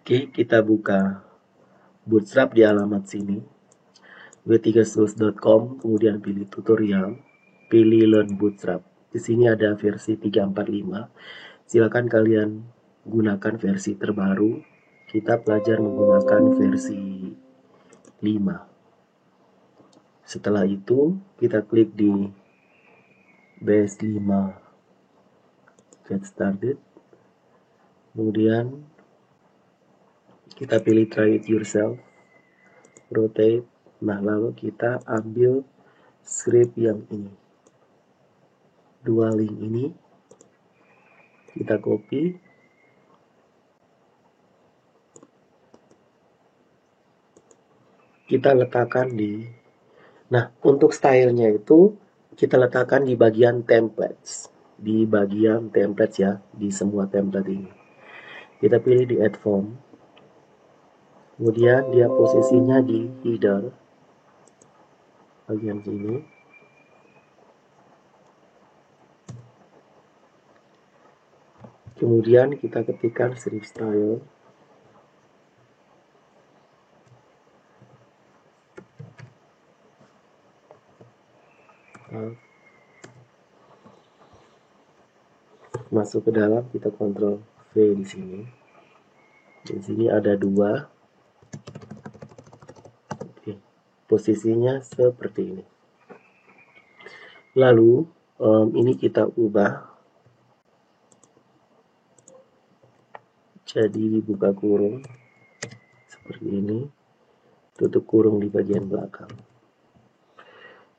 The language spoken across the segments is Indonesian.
Oke, kita buka Bootstrap di alamat sini, w3tools.com, kemudian pilih tutorial, pilih Learn Bootstrap. Di sini ada versi 345. Silakan kalian gunakan versi terbaru. Kita belajar menggunakan versi 5. Setelah itu, kita klik di BS5 Get Started. Kemudian kita pilih Try It Yourself, Rotate. Nah, lalu kita ambil script yang ini. Dua link ini kita copy. Kita letakkan di... Nah, untuk stylenya itu kita letakkan di bagian templates. Di bagian templates ya, di semua template ini. Kita pilih di Add Form. Kemudian dia posisinya di header. Bagian sini. Kemudian kita ketikkan serif style. Masuk ke dalam, kita Ctrl V di sini. Di sini ada 2. Oke. Posisinya seperti ini. Lalu ini kita ubah jadi buka kurung seperti ini, tutup kurung di bagian belakang.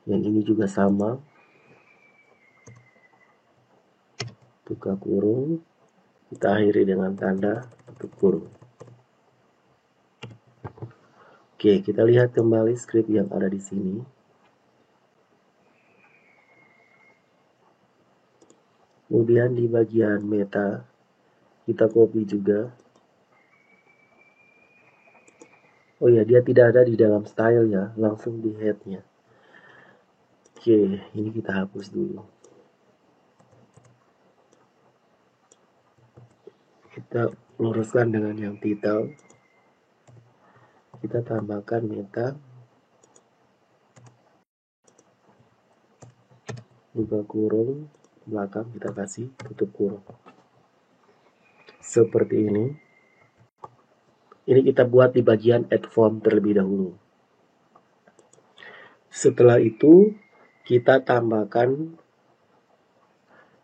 Yang ini juga sama, buka kurung, kita akhiri dengan tanda tutup kurung. Oke, kita lihat kembali script yang ada di sini. Kemudian di bagian meta kita copy juga. Oh ya, dia tidak ada di dalam style ya, langsung di headnya. Oke, ini kita hapus dulu. Kita luruskan dengan yang title. Kita tambahkan meta. Buka kurung, belakang kita kasih tutup kurung. Seperti ini. Ini kita buat di bagian add form terlebih dahulu. Setelah itu, kita tambahkan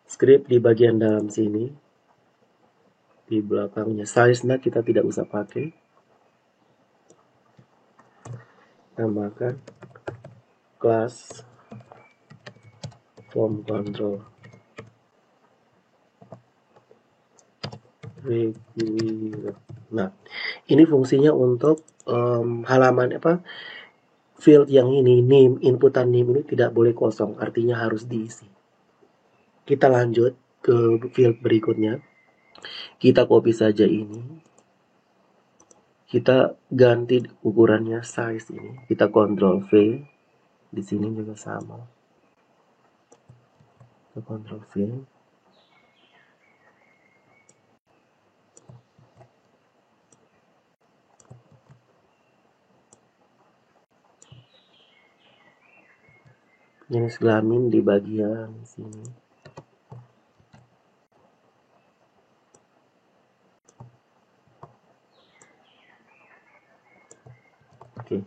script di bagian dalam sini. Di belakangnya, size-nya kita tidak usah pakai. Tambahkan class form control regular. Nah, ini fungsinya untuk halaman field yang ini, name, inputan name ini tidak boleh kosong, artinya harus diisi. Kita lanjut ke field berikutnya. Kita copy saja ini. Kita ganti ukurannya size ini. Kita Ctrl V. Di sini juga sama. Kita Ctrl V. Jenis kelamin di bagian sini. Oke.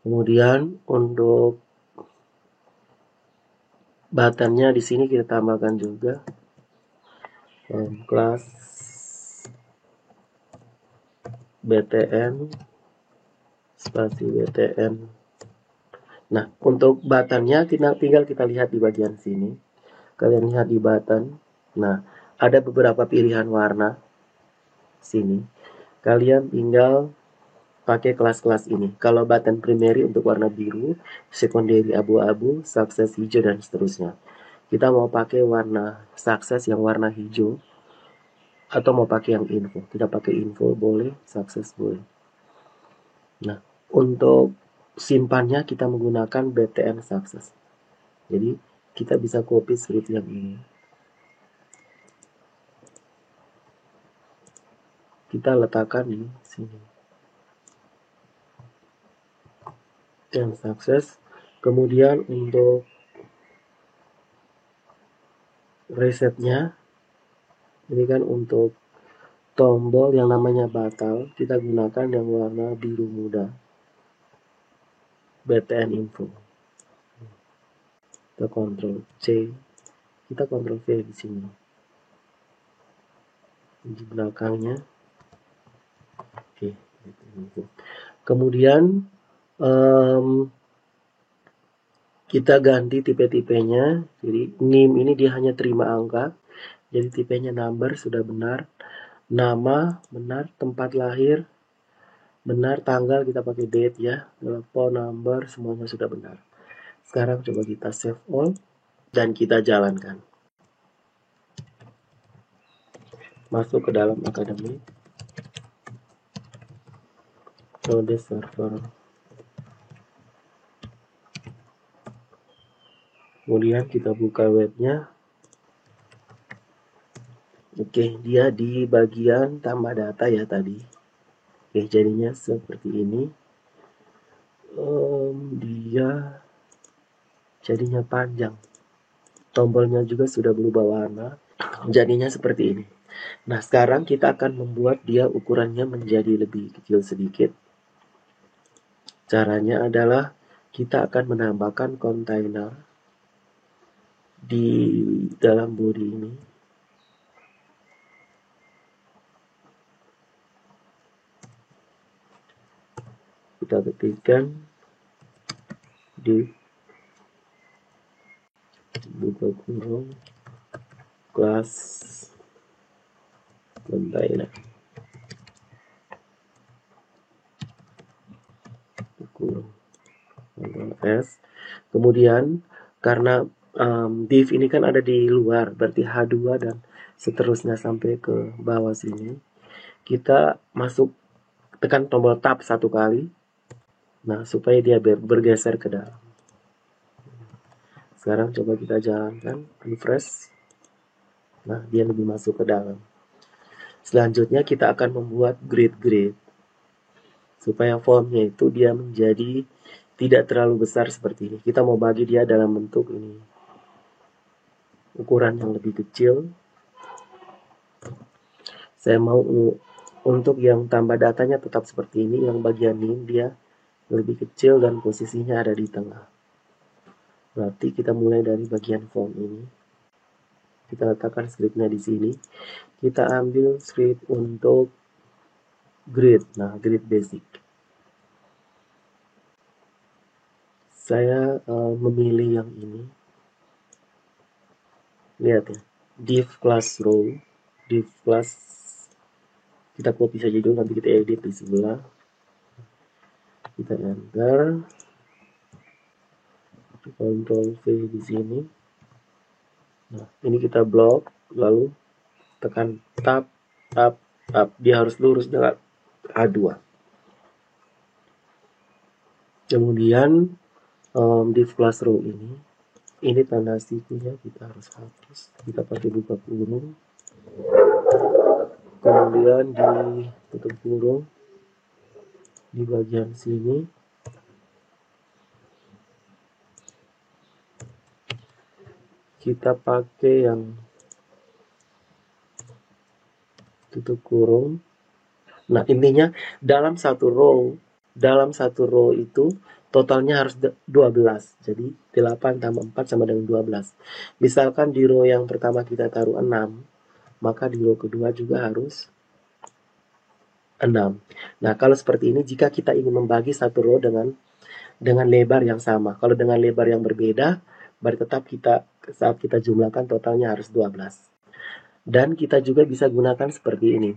Kemudian untuk buttonnya di sini kita tambahkan juga kelas BTN spasi BTN. Nah, untuk buttonnya tinggal kita lihat di bagian sini. Kalian lihat di button. Nah, ada beberapa pilihan warna sini. Kalian tinggal pakai kelas-kelas ini. Kalau button primary untuk warna biru, secondary abu-abu, success hijau, dan seterusnya. Kita mau pakai warna success yang warna hijau, atau mau pakai yang info. Kita pakai info boleh, success boleh. Nah, untuk simpannya kita menggunakan btn success. Jadi kita bisa copy script yang ini. kita letakkan di sini. Dan sukses. Kemudian untuk resetnya, ini kan untuk tombol yang namanya batal, kita gunakan yang warna biru muda, BTN info. Kita Ctrl C, kita Ctrl V di sini. Di belakangnya. Oke. Kemudian kita ganti tipe-tipenya. Jadi NIM ini dia hanya terima angka. Jadi tipenya number sudah benar. Nama benar, tempat lahir benar, tanggal kita pakai date ya. Telepon, number semuanya sudah benar. Sekarang coba kita save all dan kita jalankan. Masuk ke dalam Academy. Load server. Kemudian kita buka webnya. Oke, dia di bagian tambah data ya tadi. Oke, jadinya seperti ini. Dia jadinya panjang. Tombolnya juga sudah berubah warna. Jadinya seperti ini. Nah, sekarang kita akan membuat dia ukurannya menjadi lebih kecil sedikit. Caranya adalah kita akan menambahkan kontainer di dalam body ini. Kita ketikkan di buka kurung kelas kontainer. Kurung S. Kemudian karena div ini kan ada di luar, berarti H2 dan seterusnya sampai ke bawah sini. Kita masuk, tekan tombol tab satu kali. Nah, supaya dia bergeser ke dalam. Sekarang coba kita jalankan, refresh. Nah, dia lebih masuk ke dalam. Selanjutnya kita akan membuat grid-grid. Supaya formnya itu dia menjadi tidak terlalu besar seperti ini. Kita mau bagi dia dalam bentuk ini. Ukuran yang lebih kecil. Saya mau untuk yang tambah datanya tetap seperti ini. Yang bagian ini dia lebih kecil dan posisinya ada di tengah. Berarti kita mulai dari bagian form ini. Kita letakkan scriptnya di sini. Kita ambil script untuk grid. Nah, grid basic. Saya memilih yang ini. Lihat ya, div class row, div class. Kita copy saja dulu, nanti kita edit di sebelah. Kita enter. Ctrl V di sini. Nah, ini kita blok, lalu tekan tab, tab, tab. Dia harus lurus dengan A2. Kemudian div class row ini tanda sikunya kita harus hapus. Kita pakai buka kurung. Kemudian di tutup kurung di bagian sini. Kita pakai yang tutup kurung. Nah, intinya dalam satu row itu totalnya harus 12. Jadi 8 tambah 4 sama dengan 12. Misalkan di row yang pertama kita taruh 6, maka di row kedua juga harus 6. Nah, kalau seperti ini jika kita ingin membagi satu row dengan lebar yang sama. Kalau dengan lebar yang berbeda, berarti tetap saat kita jumlahkan totalnya harus 12. Dan kita juga bisa gunakan seperti ini.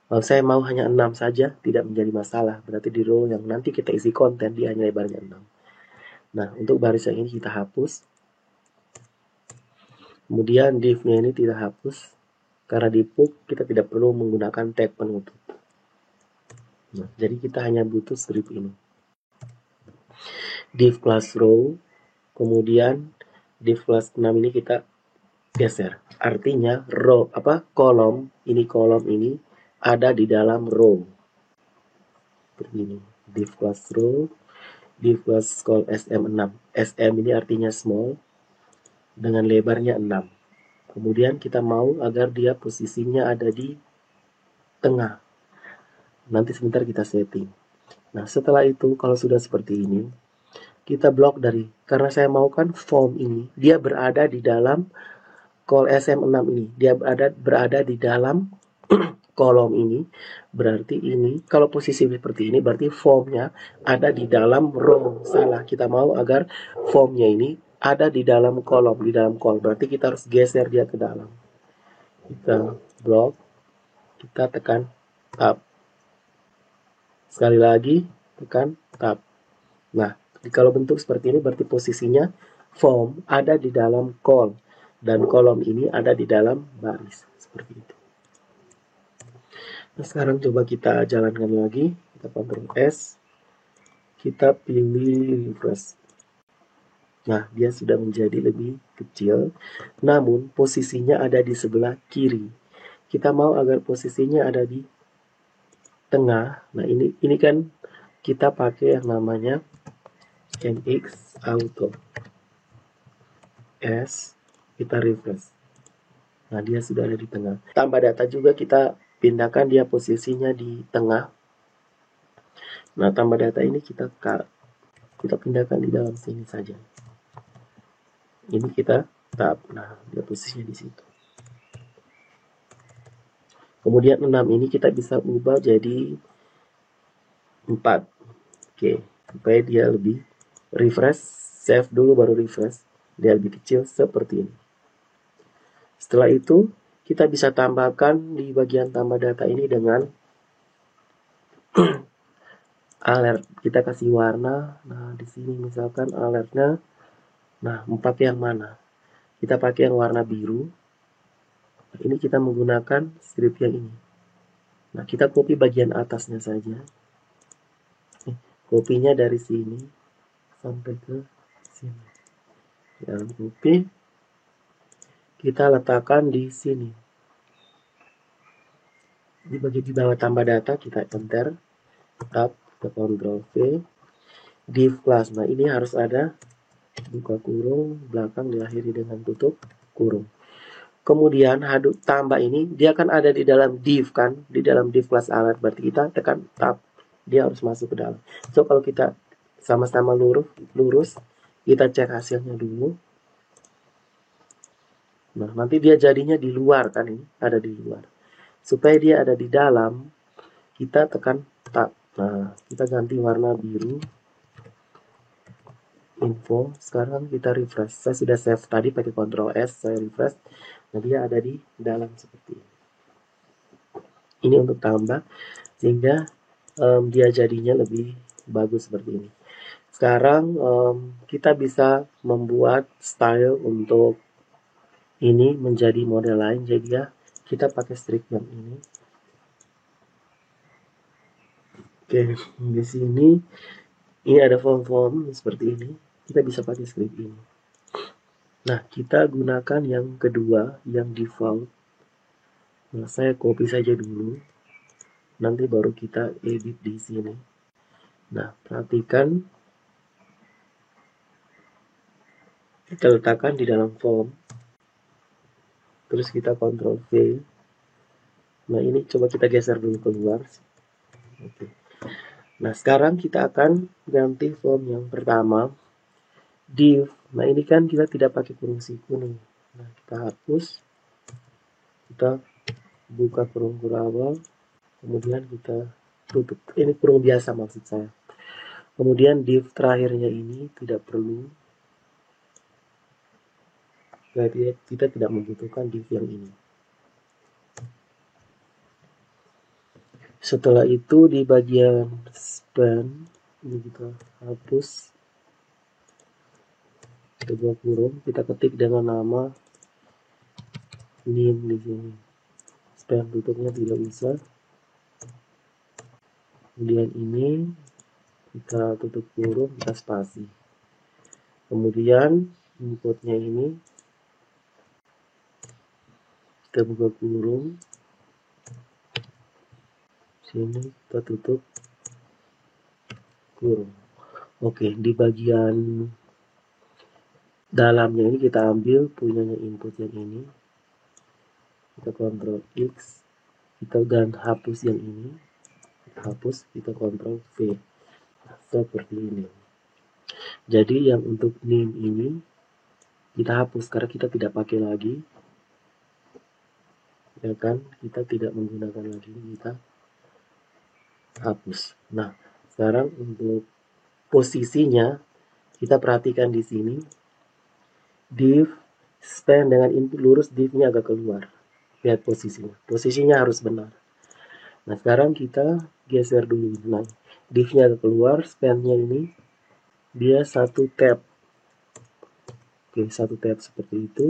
Kalau saya mau hanya 6 saja, tidak menjadi masalah. Berarti di row yang nanti kita isi konten, dia hanya lebarnya 6. Nah, untuk barisan ini kita hapus. Kemudian div-nya ini tidak hapus. Karena di PUC kita tidak perlu menggunakan tag penutup. Nah, jadi kita hanya butuh script ini. Div class row, kemudian div class 6 ini kita geser. Artinya kolom ini ada di dalam row. Seperti ini. Div class row, div class call SM6. SM ini artinya small dengan lebarnya 6. Kemudian kita mau agar dia posisinya ada di tengah. Nanti sebentar kita setting. Nah, setelah itu kalau sudah seperti ini, kita blok karena saya mau kan form ini dia berada di dalam call SM6 ini. Dia berada di dalam kolom ini. Berarti ini kalau posisi seperti ini berarti formnya ada di dalam row. Salah, kita mau agar formnya ini ada di dalam kolom, di dalam call. Berarti kita harus geser dia ke dalam. Kita blok, kita tekan tab. Sekali lagi tekan tab. Nah, kalau bentuk seperti ini berarti posisinya form ada di dalam call dan kolom ini ada di dalam baris. Seperti itu. Nah, sekarang coba kita jalankan lagi. Kita Ctrl S. Kita pilih refresh. Nah, dia sudah menjadi lebih kecil. Namun, posisinya ada di sebelah kiri. Kita mau agar posisinya ada di tengah. Nah, ini kan kita pakai yang namanya MX Auto. S. Kita refresh. Nah, dia sudah ada di tengah. Tambah data juga kita pindahkan dia posisinya di tengah. Nah, tambah data ini kita pindahkan di dalam sini saja. Ini kita tab. Nah, dia posisinya di situ. Kemudian 6 ini kita bisa ubah jadi 4. Oke, supaya dia lebih refresh, save dulu baru refresh. Dia lebih kecil seperti ini. Setelah itu, kita bisa tambahkan di bagian tambah data ini dengan alert. Kita kasih warna. Nah, di sini misalkan alertnya. Nah, 4 yang mana? Kita pakai yang warna biru. Ini kita menggunakan strip yang ini. Nah, kita copy bagian atasnya saja. Kopinya dari sini sampai ke sini. Dan copy. Kita letakkan di sini. Di bagian di bawah tambah data, kita enter. Tab, kita Ctrl V. Div class. Nah, ini harus ada buka kurung, belakang diakhiri dengan tutup kurung. Kemudian tambah ini dia kan ada di dalam div kan, di dalam div class alert. Berarti kita tekan tab, dia harus masuk ke dalam. So kalau kita sama-sama lurus, kita cek hasilnya dulu. Nah, nanti dia jadinya di luar kan, ini ada di luar. Supaya dia ada di dalam, kita tekan tab. Nah, kita ganti warna biru. Info. Sekarang kita refresh. Saya sudah save tadi pakai Ctrl S, saya refresh. Nah, dia ada di dalam seperti ini. Ini untuk tambah sehingga dia jadinya lebih bagus seperti ini. Sekarang kita bisa membuat style untuk ini menjadi model lain. Jadi ya kita pakai strip yang ini. Oke, di sini ini ada form-form seperti ini. Kita bisa pakai strip ini. Nah, kita gunakan yang kedua, yang default. Nah, saya copy saja dulu. Nanti baru kita edit di sini. Nah, perhatikan. Kita letakkan di dalam form. Terus kita Ctrl V. Nah, ini coba kita geser dulu keluar. Oke. Nah, sekarang kita akan ganti form yang pertama. Div. Nah, ini kan kita tidak pakai kurung siku nih. Nah, kita hapus. Kita buka kurung awal. Kemudian kita tutup. Ini kurung biasa maksud saya. Kemudian div terakhirnya ini tidak perlu. Berarti kita tidak membutuhkan div yang ini. Setelah itu di bagian span ini kita hapus kedua kurung, kita ketik dengan nama name di sini. Span tutupnya tidak usah. Kemudian ini kita tutup kurung, kita spasi. Kemudian inputnya ini kita buka kurung. Sini kita tutup kurung. Oke, di bagian dalamnya ini kita ambil punyanya input yang ini, kita Ctrl X, kita hapus yang ini, kita hapus, kita Ctrl V. Nah, seperti ini. Jadi yang untuk name ini kita hapus karena kita tidak pakai lagi, ya kan? Kita tidak menggunakan lagi, kita hapus. Nah, sekarang untuk posisinya kita perhatikan di sini, div span dengan input lurus, div-nya agak keluar. Lihat posisinya harus benar. Nah, sekarang kita geser dulu. Nah, div-nya agak keluar, span-nya ini dia satu tab. Oke, satu tab seperti itu.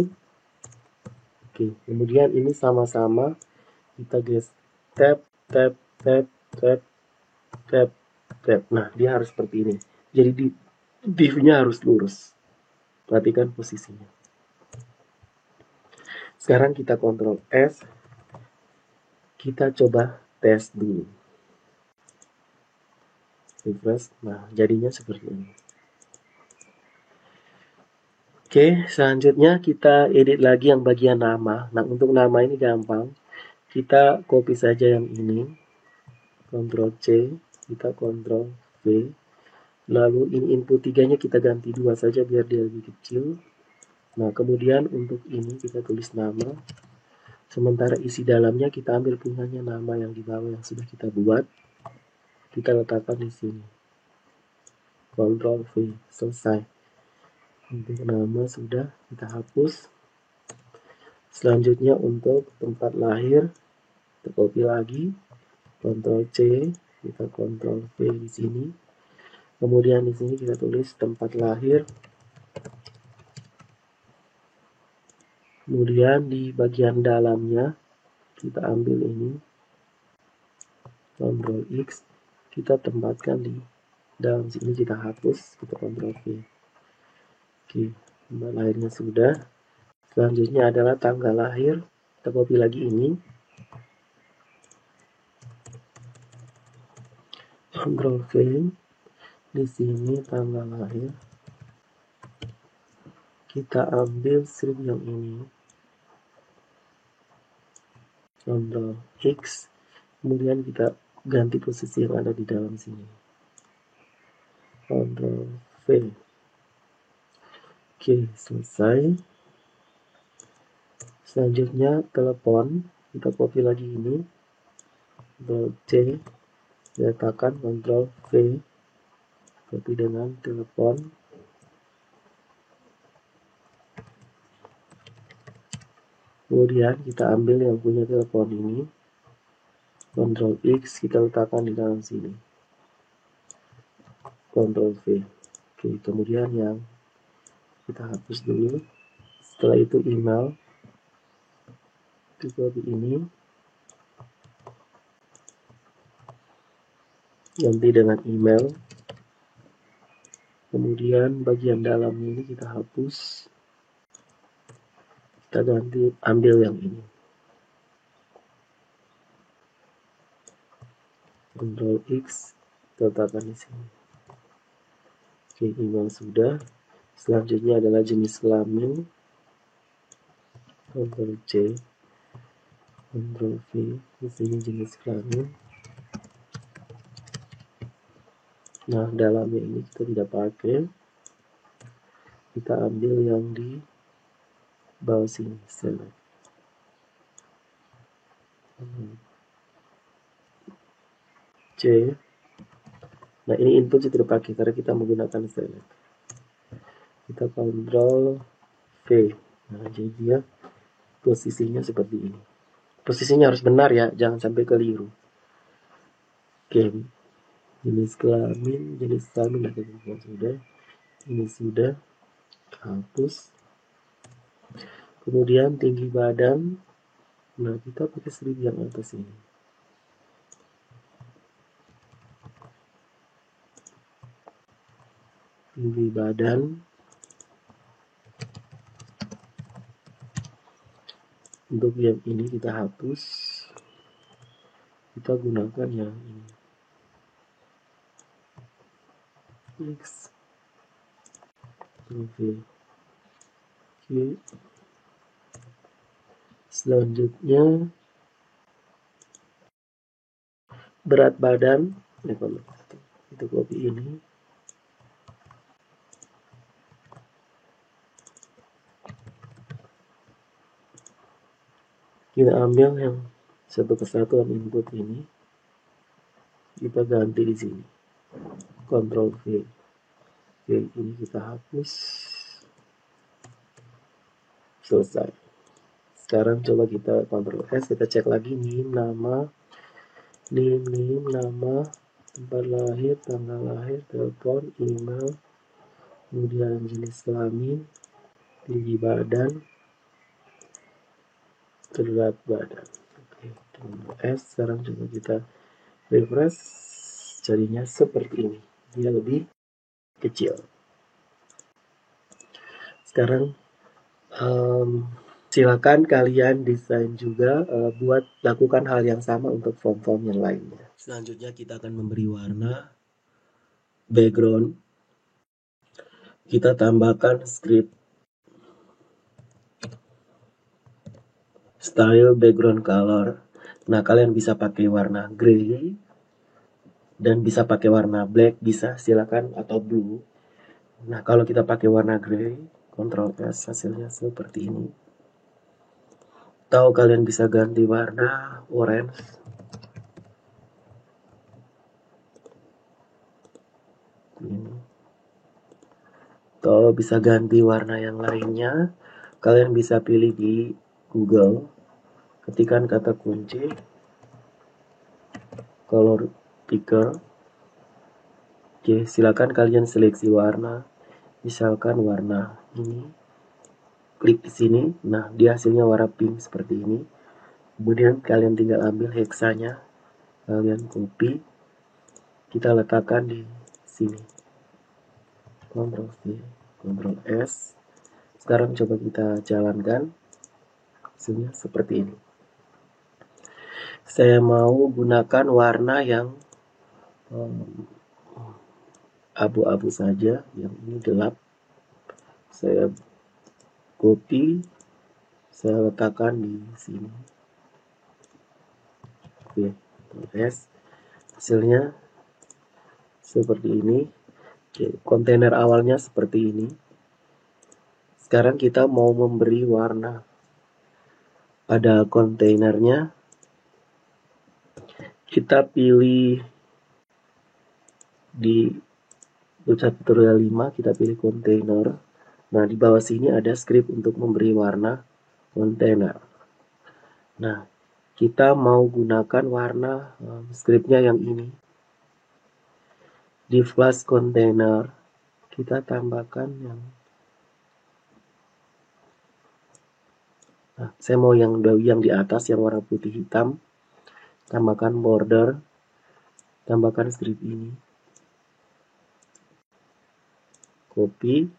Oke, kemudian ini sama-sama kita geser tab, tab, tab, tab, tab, tab. Nah, dia harus seperti ini. Jadi div-nya harus lurus. Perhatikan posisinya. Sekarang kita Ctrl S. Kita coba tes dulu. Refresh. Nah, jadinya seperti ini. Oke, selanjutnya kita edit lagi yang bagian nama. Nah, untuk nama ini gampang. Kita copy saja yang ini. Ctrl C, kita Ctrl V. Lalu ini input 3-nya kita ganti 2 saja biar dia lebih kecil. Nah, kemudian untuk ini kita tulis nama. Sementara isi dalamnya kita ambil punyanya nama yang di bawah yang sudah kita buat. Kita letakkan di sini. Ctrl V, selesai. Untuk nama sudah kita hapus. Selanjutnya untuk tempat lahir, kita copy lagi, Ctrl C, kita Ctrl V di sini. Kemudian di sini kita tulis tempat lahir. Kemudian di bagian dalamnya kita ambil ini, Ctrl X, kita tempatkan di dalam sini, kita hapus, kita Ctrl V. Oke, tempat lahirnya sudah. Selanjutnya adalah tanggal lahir, kita copy lagi ini, Ctrl V, di sini tanggal lahir, kita ambil strip yang ini, Ctrl X, kemudian kita ganti posisi yang ada di dalam sini, Ctrl V. Oke, selesai. Selanjutnya telepon, kita copy lagi ini, Ctrl C, letakkan Ctrl V, copy dengan telepon. Kemudian kita ambil yang punya telepon ini, Ctrl X, kita letakkan di dalam sini, Ctrl V. Oke, kemudian yang kita hapus dulu. Setelah itu email, kita copy ini, ganti dengan email. Kemudian bagian dalamnya ini kita hapus, kita ganti, ambil yang ini, Ctrl X, kita letakkan di sini. Oke, email sudah. Selanjutnya adalah jenis kelamin, Ctrl C, Ctrl V, di sini jenis kelamin. Nah, dalamnya ini kita tidak pakai, kita ambil yang di bawah sini, select. C. Nah, ini input tidak pakai karena kita menggunakan select. Kita Ctrl V. Nah, jadi dia posisinya seperti ini. Posisinya harus benar ya, jangan sampai keliru. Oke, jenis kelamin sudah. Ini sudah, hapus. Kemudian tinggi badan. Nah, kita pakai strip yang atas ini. Tinggi badan. Untuk yang ini kita hapus. Kita kita gunakan yang ini. X. Oke. Selanjutnya berat badan, itu copy ini. Kita ambil yang satu kesatuan input ini, kita ganti di sini. Ctrl V. Oke, ini kita hapus. Selesai. Sekarang coba kita Ctrl S, kita cek lagi NIM, nama, tempat lahir, tanggal lahir, telepon, email, kemudian jenis kelamin, tinggi badan, berat badan. Oke, Ctrl S. Sekarang coba kita refresh, jadinya seperti ini. Dia lebih kecil. Sekarang silakan kalian desain juga, buat lakukan hal yang sama untuk form-form yang lainnya. Selanjutnya kita akan memberi warna background. Kita tambahkan script style background color. Nah, kalian bisa pakai warna gray dan bisa pakai warna black, bisa silakan, atau blue. Nah, kalau kita pakai warna gray, Ctrl S, hasilnya seperti ini. Atau kalian bisa ganti warna orange. Ini. Atau bisa ganti warna yang lainnya. Kalian bisa pilih di Google, ketikkan kata kunci color picker. Oke, silakan kalian seleksi warna. Misalkan warna ini. Klik di sini. Nah, dia hasilnya warna pink seperti ini. Kemudian kalian tinggal ambil heksanya, kalian copy, kita letakkan di sini. Ctrl V, Ctrl S. Sekarang coba kita jalankan, hasilnya seperti ini. Saya mau gunakan warna yang abu-abu saja, yang ini gelap. Saya copy, saya letakkan di sini. Oke, S. Hasilnya seperti ini. Oke, kontainer awalnya seperti ini. Sekarang kita mau memberi warna pada kontainernya. Kita pilih di tutorial 5, kita pilih kontainer. Nah, di bawah sini ada script untuk memberi warna kontainer. Nah, kita mau gunakan warna scriptnya yang ini. Di flash container, kita tambahkan yang, nah, saya mau yang di atas yang warna putih hitam. Tambahkan border, tambahkan script ini. Copy.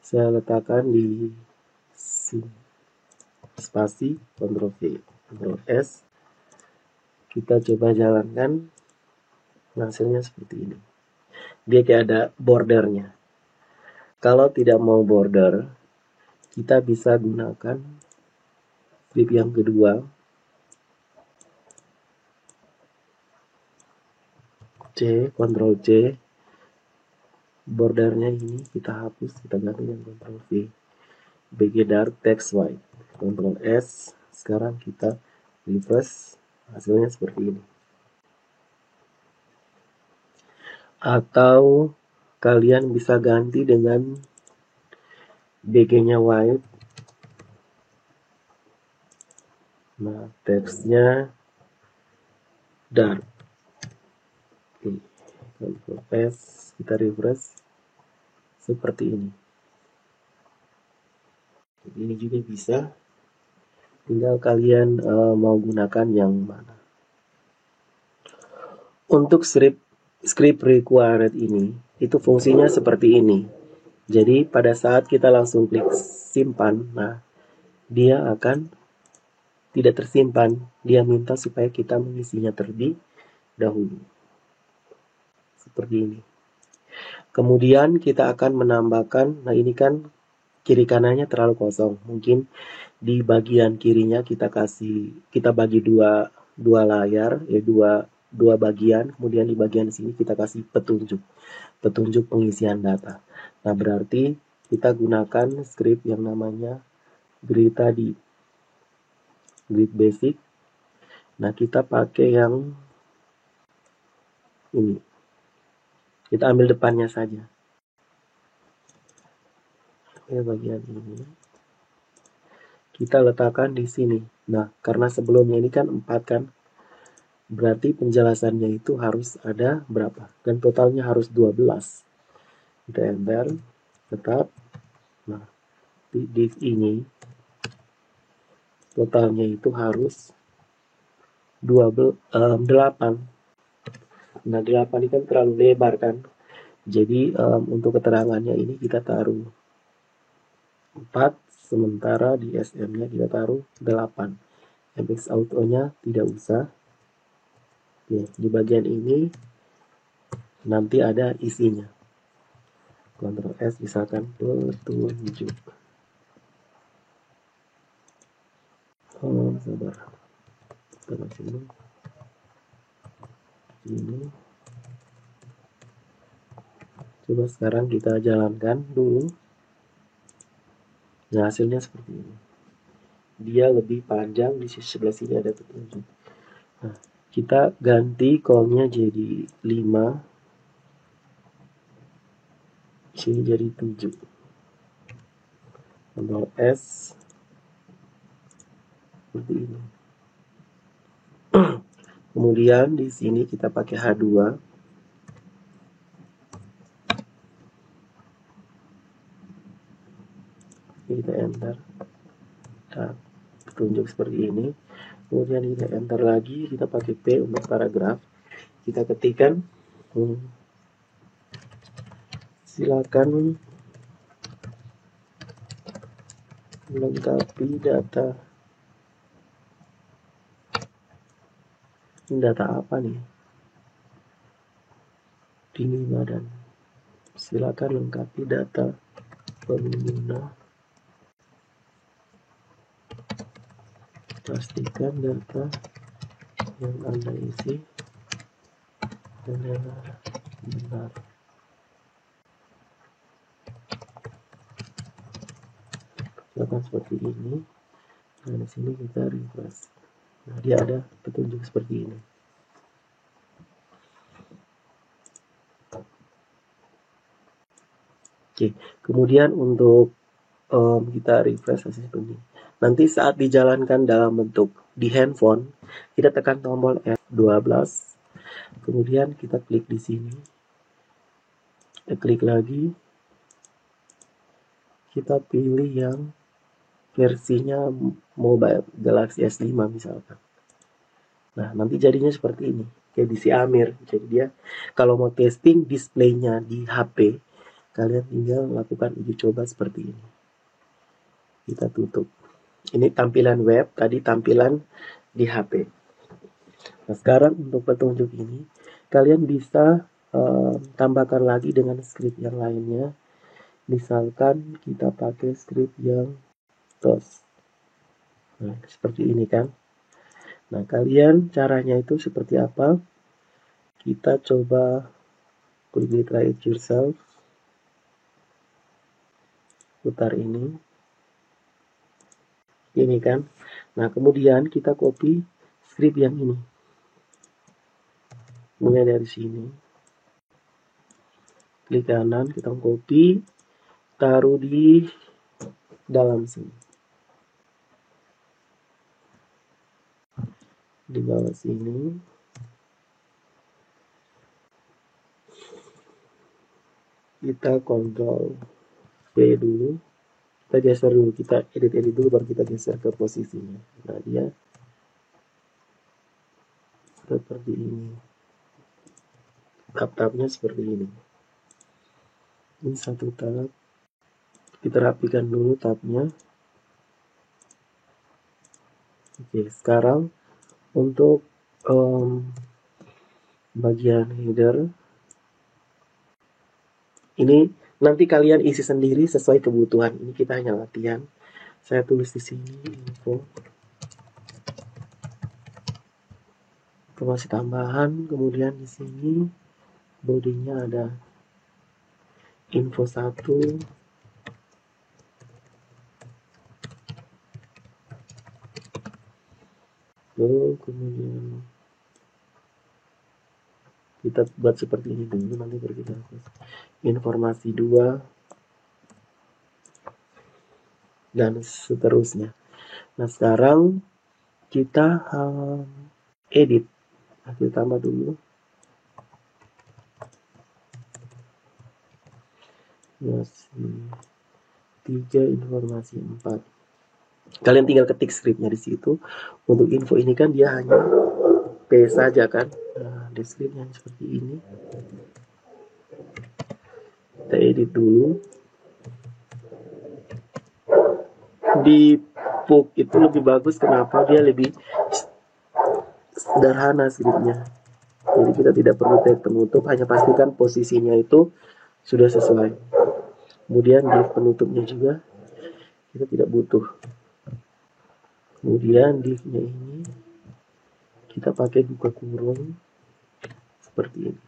Saya letakkan di sini. Spasi, Ctrl V, Ctrl S. Kita coba jalankan. Hasilnya seperti ini. Dia kayak ada bordernya. Kalau tidak mau border, kita bisa gunakan script yang kedua. Ctrl C. Bordernya ini kita hapus, kita ganti dengan Ctrl V. BG dark text white. Ctrl S. Sekarang kita refresh, hasilnya seperti ini. Atau kalian bisa ganti dengan BG-nya white. Nah, teksnya dark. Oke, Ctrl S, kita refresh seperti ini. Ini juga bisa. Tinggal kalian mau gunakan yang mana. Untuk script required ini, itu fungsinya seperti ini. Jadi pada saat kita langsung klik simpan, nah dia akan tidak tersimpan. Dia minta supaya kita mengisinya terlebih dahulu. Seperti ini. Kemudian kita akan menambahkan, nah ini kan kiri kanannya terlalu kosong. Mungkin di bagian kirinya kita bagi dua layar, dua bagian. Kemudian di bagian sini kita kasih petunjuk pengisian data. Nah, berarti kita gunakan script yang namanya grid tadi, grid basic. Nah, kita pakai yang ini. Kita ambil depannya saja. Ya, bagian ini kita letakkan di sini. Nah, karena sebelumnya ini kan 4 kan, berarti penjelasannya itu harus ada berapa? Dan totalnya harus 12. Kita enter, tetap. Nah, di div ini totalnya itu harus 8. Nah, 8 ini kan terlalu lebar kan. Jadi untuk keterangannya ini kita taruh 4, sementara di SM-nya kita taruh 8. MX Auto-nya tidak usah. Oke, di bagian ini nanti ada isinya. Ctrl S misalkan petunjuk. Sabar. Kita sini. Ini. Coba sekarang kita jalankan dulu. Nah, hasilnya seperti ini. Dia lebih panjang, di sisi sebelah sini ada petunjuk. Nah, kita ganti call-nya jadi 5. Sini jadi 7. Ctrl S. Seperti ini. Kemudian di sini kita pakai H2. Kita enter. Nah, petunjuk seperti ini. Kemudian kita enter lagi, kita pakai P untuk paragraf. Kita ketikkan silakan melengkapi data. Ini data apa nih? Tinggi badan. Silakan lengkapi data pengguna. Pastikan data yang Anda isi adalah benar. Silakan seperti ini. Nah, di sini kita refresh. Nah, dia ada petunjuk seperti ini. Oke, kemudian untuk kita refresh hasil ini. Nanti saat dijalankan dalam bentuk di handphone, kita tekan tombol F12. Kemudian kita klik di sini. Kita klik lagi. Kita pilih yang versinya mobile, Galaxy S5 misalkan. Nah, nanti jadinya seperti ini. Kayak di si Amir. Jadi dia kalau mau testing displaynya di HP, kalian tinggal lakukan uji coba seperti ini. Kita tutup. Ini tampilan web, tadi tampilan di HP. Nah, sekarang untuk petunjuk ini, kalian bisa tambahkan lagi dengan script yang lainnya. Misalkan kita pakai script yang TOS. Nah, seperti ini kan. Nah, kalian caranya itu seperti apa? Kita coba quickly try it yourself. Putar ini. Ini kan. Nah, kemudian kita copy script yang ini. Mulai dari sini. Klik kanan, kita copy, taruh di dalam sini. Di bawah sini. Kita Ctrl V dulu. Kita geser dulu, kita edit dulu baru kita geser ke posisinya. Nah, dia seperti ini. Tab-tabnya seperti ini. Ini satu tab. Kita rapikan dulu tabnya. Oke, sekarang untuk bagian header ini nanti kalian isi sendiri sesuai kebutuhan. Ini kita hanya latihan. Saya tulis di sini info, informasi tambahan, kemudian di sini bodinya ada info 1, lalu kemudian kita buat seperti ini dulu, nanti baru kita hapus. Informasi 2 dan seterusnya. Nah, sekarang kita edit. Nah, kita tambah dulu. Informasi 3, informasi 4. Kalian tinggal ketik scriptnya di situ. Untuk info ini kan dia hanya P saja kan. Nah, di scriptnya seperti ini. Kita edit dulu. Di PUC itu lebih bagus, kenapa? Dia lebih sederhana scriptnya. Jadi kita tidak perlu tag penutup, hanya pastikan posisinya itu sudah sesuai. Kemudian div penutupnya juga kita tidak butuh. Kemudian divnya ini kita pakai buka kurung seperti ini.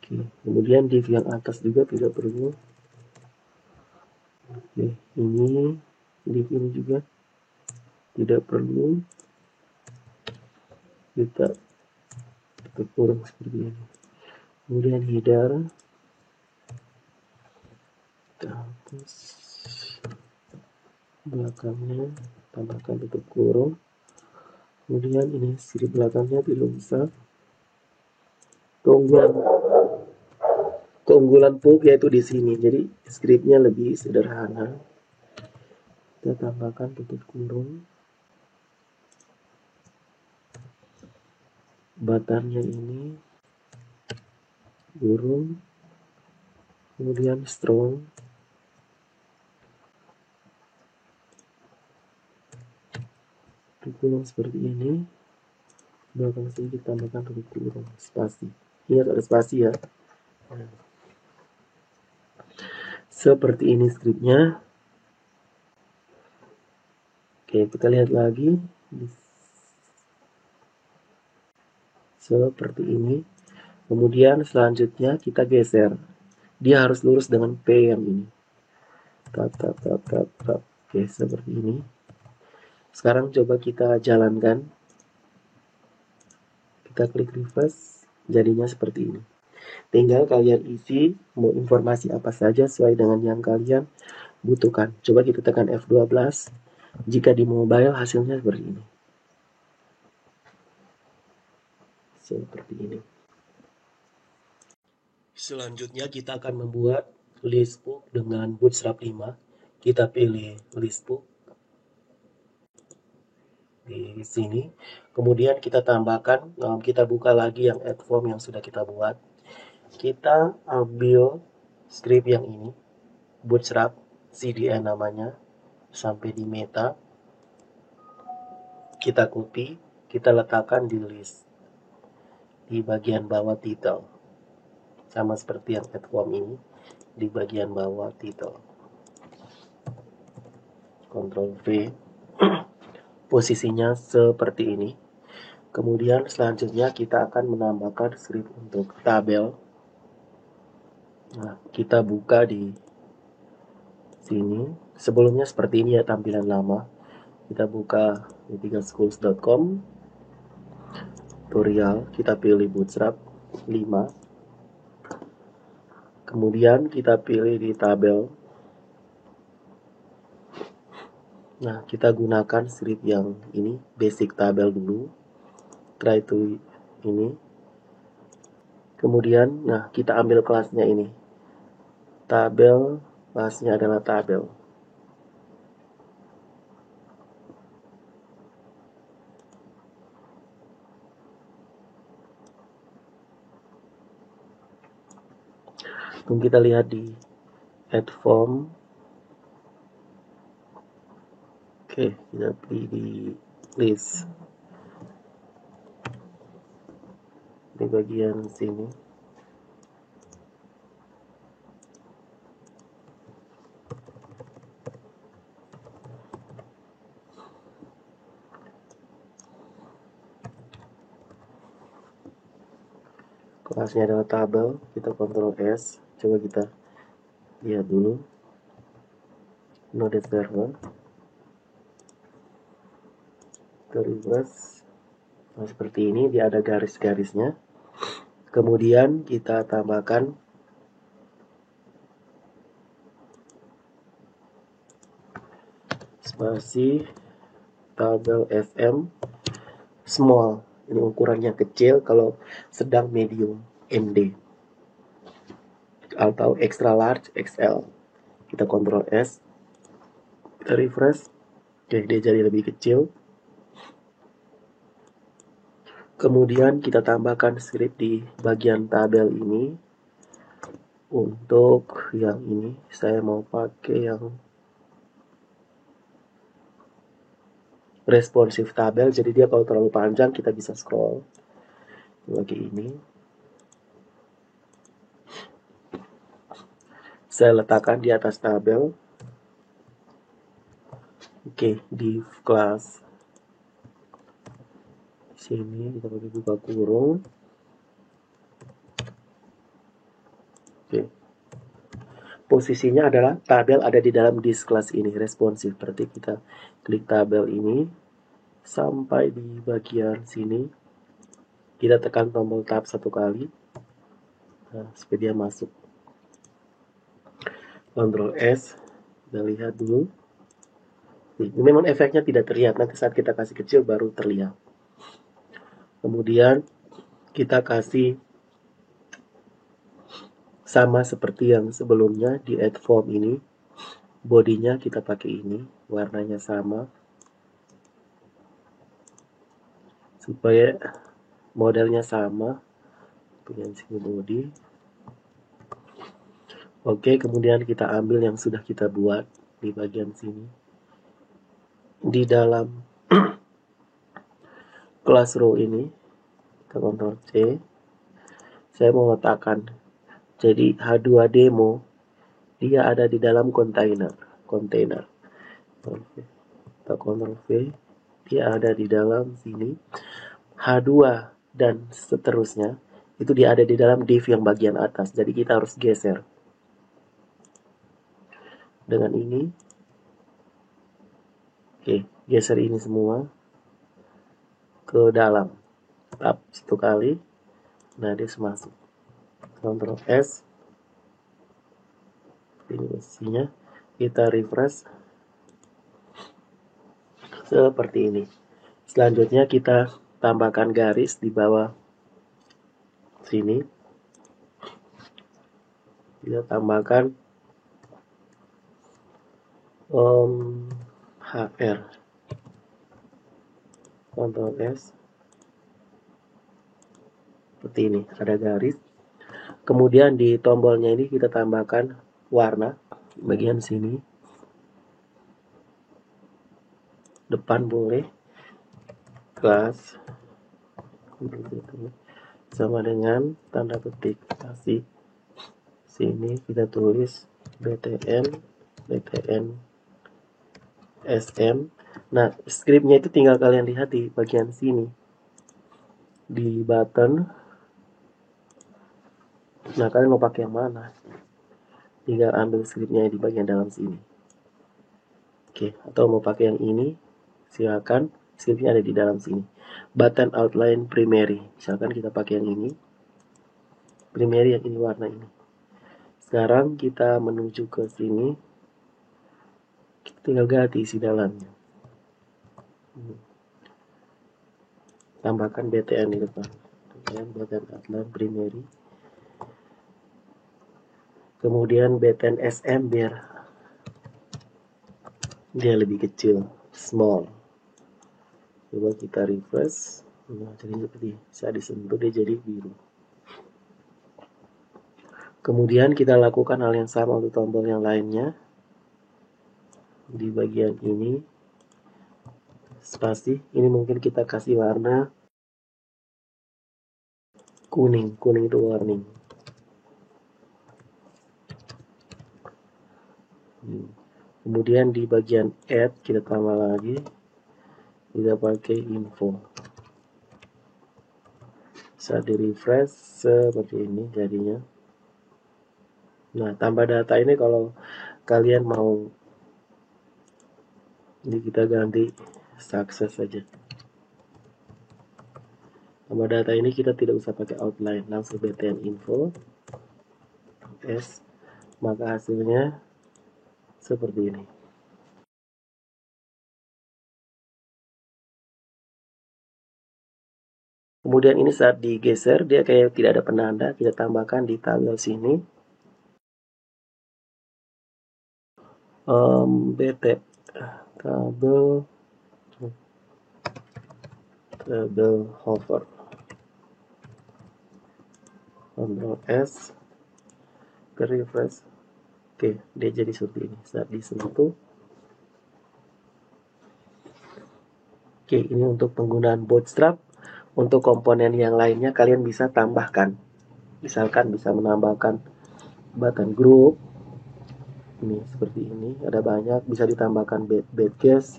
Oke, kemudian div yang atas juga tidak perlu. Oke, ini div ini juga tidak perlu. Kita buka kurung seperti ini. Kemudian header kita hapus, belakangnya tambahkan tutup kurung. Kemudian ini script belakangnya tidak usah. Keunggulan PUC yaitu di sini. Jadi scriptnya lebih sederhana. Kita tambahkan tutup kurung. Buttonnya ini kurung. Kemudian strong. Tutup kurung seperti ini. Belakang sini kita tambahkan tutup kurung. Spasi. Ingat ada spasi ya. Nah, seperti ini scriptnya. Oke, kita lihat lagi. Seperti ini. Kemudian selanjutnya kita geser. Dia harus lurus dengan P yang ini. Tap. Oke, seperti ini. Sekarang coba kita jalankan. Kita klik refresh. Jadinya seperti ini. Tinggal kalian isi mau informasi apa saja sesuai dengan yang kalian butuhkan. Coba kita tekan F12. Jika di mobile hasilnya seperti ini. Seperti ini. Selanjutnya kita akan membuat list book dengan Bootstrap 5. Kita pilih list book di sini. Kemudian kita tambahkan, kita buka lagi yang add form yang sudah kita buat. Kita ambil script yang ini, Bootstrap CDN namanya, sampai di meta. Kita copy, kita letakkan di list di bagian bawah title. Sama seperti yang add form ini, di bagian bawah title. Ctrl V. Posisinya seperti ini. Kemudian selanjutnya kita akan menambahkan script untuk tabel. Nah, kita buka di sini. Sebelumnya seperti ini ya tampilan lama. Kita buka d3schools.com. Tutorial, kita pilih Bootstrap 5. Kemudian kita pilih di tabel. Nah, kita gunakan script yang ini, basic tabel dulu. Try to ini. Kemudian, nah kita ambil kelasnya ini. Tabel, kelasnya adalah tabel. Kemudian kita lihat di add form. Oke, Oke, kita pilih di list di bagian sini. Kelasnya adalah tabel, kita Ctrl S. Coba kita lihat dulu node server. Kita refresh. Nah, seperti ini, dia ada garis-garisnya. Kemudian kita tambahkan spasi tabel FM small. Ini ukurannya kecil, kalau sedang medium MD, atau extra large XL. Kita Ctrl S, kita refresh. Oke, dia jadi lebih kecil. Kemudian kita tambahkan script di bagian tabel ini. Untuk yang ini saya mau pakai yang responsif tabel, jadi dia kalau terlalu panjang kita bisa scroll. Lagi ini saya letakkan di atas tabel. Oke, div class sini kita pakai buka kurung. Oke, posisinya adalah tabel ada di dalam this class ini, responsif. Berarti kita klik tabel ini sampai di bagian sini, kita tekan tombol tab satu kali, nah, supaya dia masuk. Ctrl S, kita lihat dulu. Ini memang efeknya tidak terlihat, nanti saat kita kasih kecil baru terlihat. Kemudian kita kasih sama seperti yang sebelumnya di add form ini. Bodinya kita pakai ini, warnanya sama, supaya modelnya sama dengan sini body. Oke, kemudian kita ambil yang sudah kita buat di bagian sini. Di dalam class row ini, kita Ctrl C. Saya mau letakkan, jadi H2 demo, dia ada di dalam container. Kita Ctrl V, dia ada di dalam sini. H2 dan seterusnya, itu dia ada di dalam div yang bagian atas. Jadi kita harus geser. Dengan ini, oke, geser ini semua ke dalam. Tab satu kali, nah dia masuk. Ctrl S, ini posisinya, kita refresh seperti ini. Selanjutnya kita tambahkan garis di bawah sini. Kita tambahkan HR. Ctrl S. Seperti ini, ada garis. Kemudian di tombolnya ini kita tambahkan warna bagian sini. Depan boleh. Kelas sama dengan tanda petik kasih. Sini kita tulis BTN SM. Nah, scriptnya itu tinggal kalian lihat di bagian sini, di button. Nah, kalian mau pakai yang mana? Tinggal ambil scriptnya di bagian dalam sini. Oke, atau mau pakai yang ini, silakan. Scriptnya ada di dalam sini. Button outline primary, misalkan kita pakai yang ini. Primary yang ini, warna ini. Sekarang kita menuju ke sini. Kita tinggal ganti isi dalamnya. Tambahkan BTN di depan. Button outline primary. Kemudian BTN SM biar dia lebih kecil, small. Coba kita refresh. Nah, jadi seperti saya disentuh dia jadi biru. Kemudian kita lakukan hal yang sama untuk tombol yang lainnya. Di bagian ini spasi. Ini mungkin kita kasih warna kuning. Kuning itu warning. Kemudian di bagian add kita tambah lagi, kita pakai info. Saat di refresh seperti ini jadinya. Nah, tambah data ini kalau kalian mau, ini kita ganti sukses saja. Tambah data ini kita tidak usah pakai outline, langsung btn info s, maka hasilnya seperti ini. Kemudian ini saat digeser dia kayak tidak ada penanda, kita tambahkan di tabel sini. bt tabel hover, Ctrl S, ke refresh. Oke, dia jadi seperti ini saat disentuh. Oke, ini untuk penggunaan bootstrap. Untuk komponen yang lainnya kalian bisa tambahkan. Misalkan bisa menambahkan button group. Ini seperti ini, ada banyak, bisa ditambahkan badges.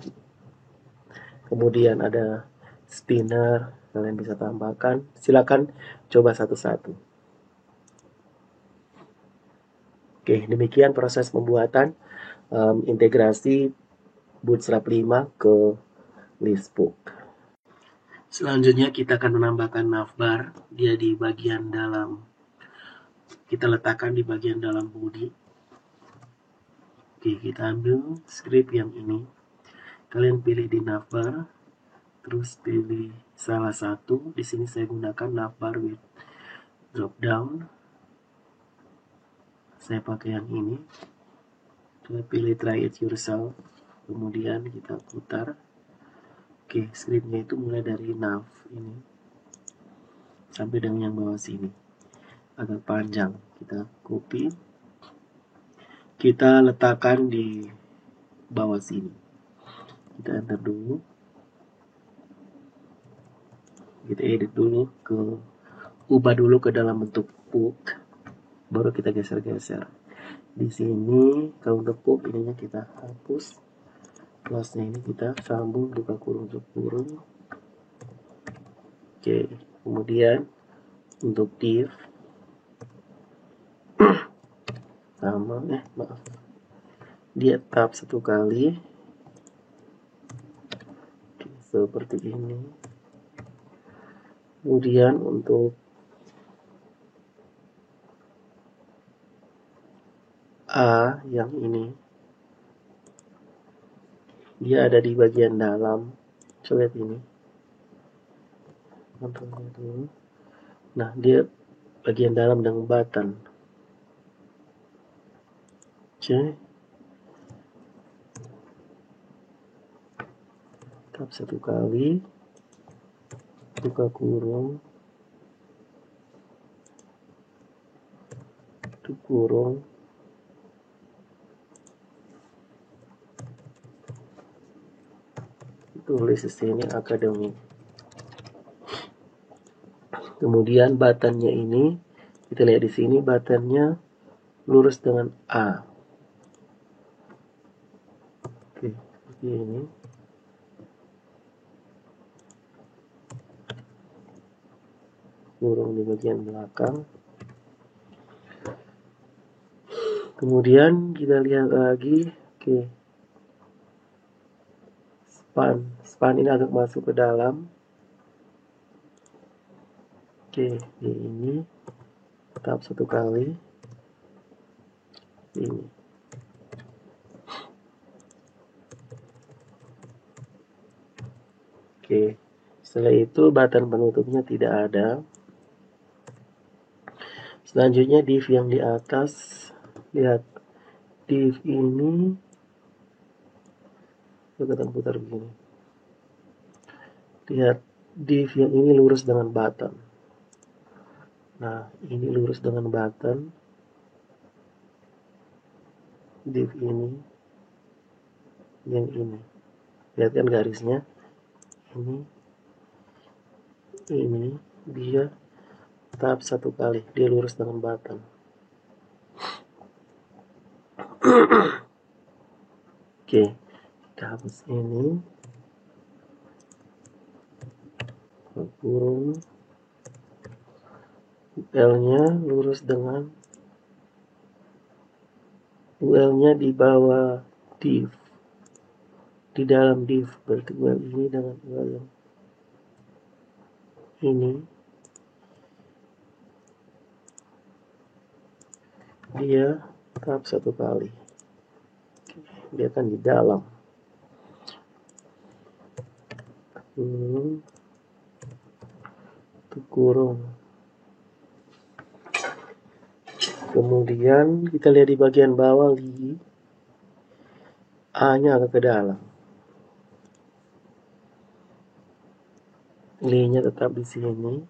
Kemudian ada spinner, kalian bisa tambahkan. Silakan coba satu-satu. Oke, demikian proses pembuatan integrasi Bootstrap 5 ke Listbook. Selanjutnya kita akan menambahkan navbar. Dia di bagian dalam, kita letakkan di bagian dalam body. Oke, kita ambil script yang ini. Kalian pilih di navbar, terus pilih salah satu. Di sini saya gunakan navbar with drop down. Saya pakai yang ini. Kita pilih try it yourself. Kemudian kita putar. Oke, scriptnya itu mulai dari nav ini sampai dengan yang bawah sini. Agak panjang. Kita copy. Kita letakkan di bawah sini. Kita enter dulu. Kita edit dulu ubah dulu ke dalam bentuk book. Baru kita geser-geser. Di sini kalau untuk book ininya kita hapus. Plusnya ini kita sambung buka kurung tutup kurung. Oke, kemudian untuk div sama maaf, dia tab satu kali. Oke, seperti ini. Kemudian untuk A yang ini, dia ada di bagian dalam. Coba lihat ini. Nah, dia bagian dalam dengan button. Oke. Tab satu kali. Buka kurung. Tutup kurung. Tulis di sini akademi. Kemudian buttonnya ini, kita lihat di sini buttonnya lurus dengan A. Oke, seperti ini. Kurung di bagian belakang. Kemudian kita lihat lagi, oke. Span ini agak masuk ke dalam. Oke, di ini tab satu kali. Ini. Oke, setelah itu button penutupnya tidak ada. Selanjutnya div yang di atas, lihat div ini, kita putar begini. Lihat div yang ini lurus dengan button. Nah, ini lurus dengan button. Div ini, yang ini. Lihat kan garisnya. ini dia tahap 1 kali, dia lurus dengan button. Oke, kita hapus ini, kurung UL-nya lurus dengan UL-nya di bawah div, di dalam div, berarti UL ini dengan UL yang ini dia tahap 1 kali, dia akan di dalam. Kurung. Kemudian kita lihat di bagian bawah li, A-nya agak ke dalam. Li-nya tetap di sini.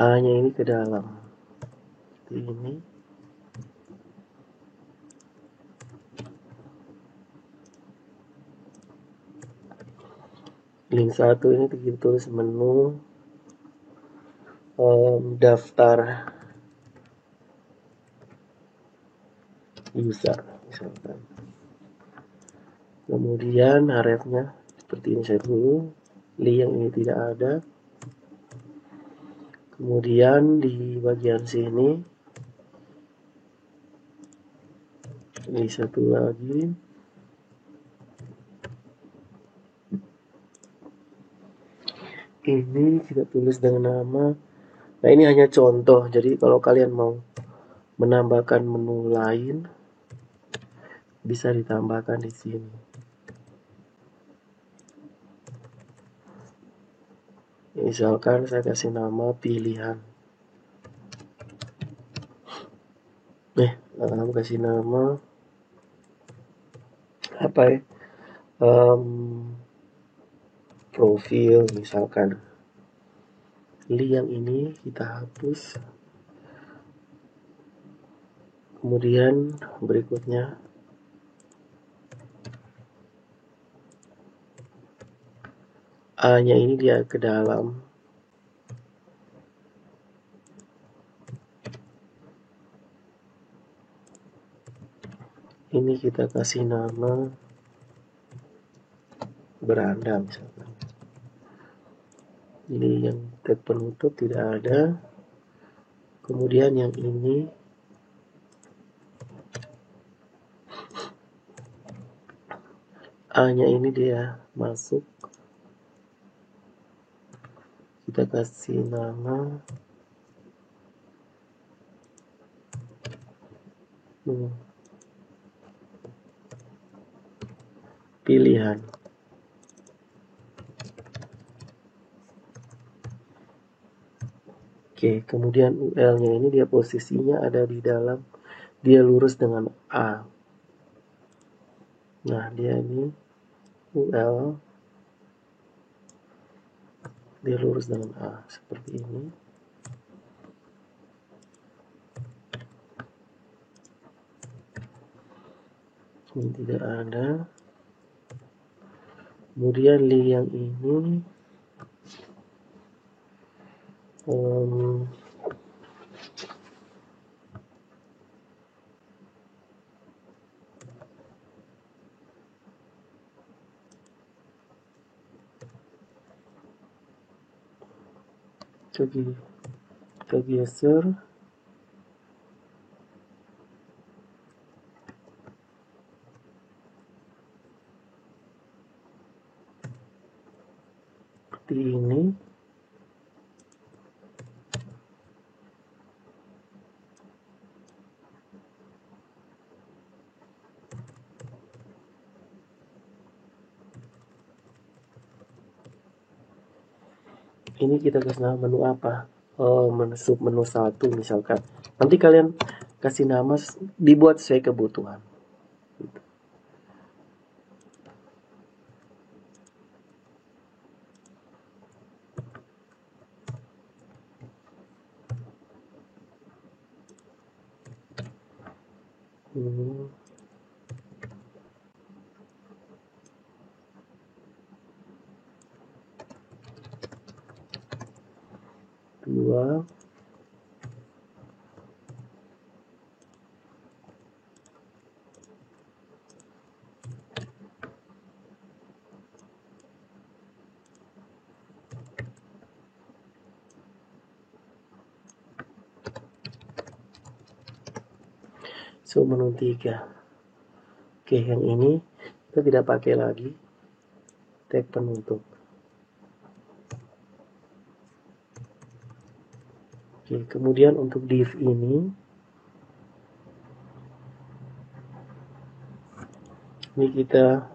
A-nya ini ke dalam. Ini. Link 1 ini kita tulis menu daftar user misalkan. Kemudian hrefnya seperti ini saya dulu. Li yang ini tidak ada. Kemudian di bagian sini ini satu lagi. Ini kita tulis dengan nama. Nah, ini hanya contoh. Jadi kalau kalian mau menambahkan menu lain, bisa ditambahkan di sini. Misalkan saya kasih nama pilihan. Aku kasih nama apa ya? Profil misalkan. Li yang ini kita hapus. Kemudian berikutnya A-nya ini dia ke dalam. Ini kita kasih nama beranda misalkan. Ini yang tag penutup tidak ada. Kemudian yang ini A-nya ini dia masuk. Kita kasih nama pilihan. Oke, kemudian UL-nya ini dia posisinya ada di dalam, dia lurus dengan A. Nah, dia ini UL, dia lurus dengan A seperti ini. Ini tidak ada. Kemudian li yang ini kita geser. Seperti ini. Ini kita kasih nama menu apa? Menu 1 misalkan. Nanti kalian kasih nama dibuat sesuai kebutuhan. ini 2. So menu 3. Oke, yang ini kita tidak pakai lagi tag penutup. Oke, kemudian untuk div ini kita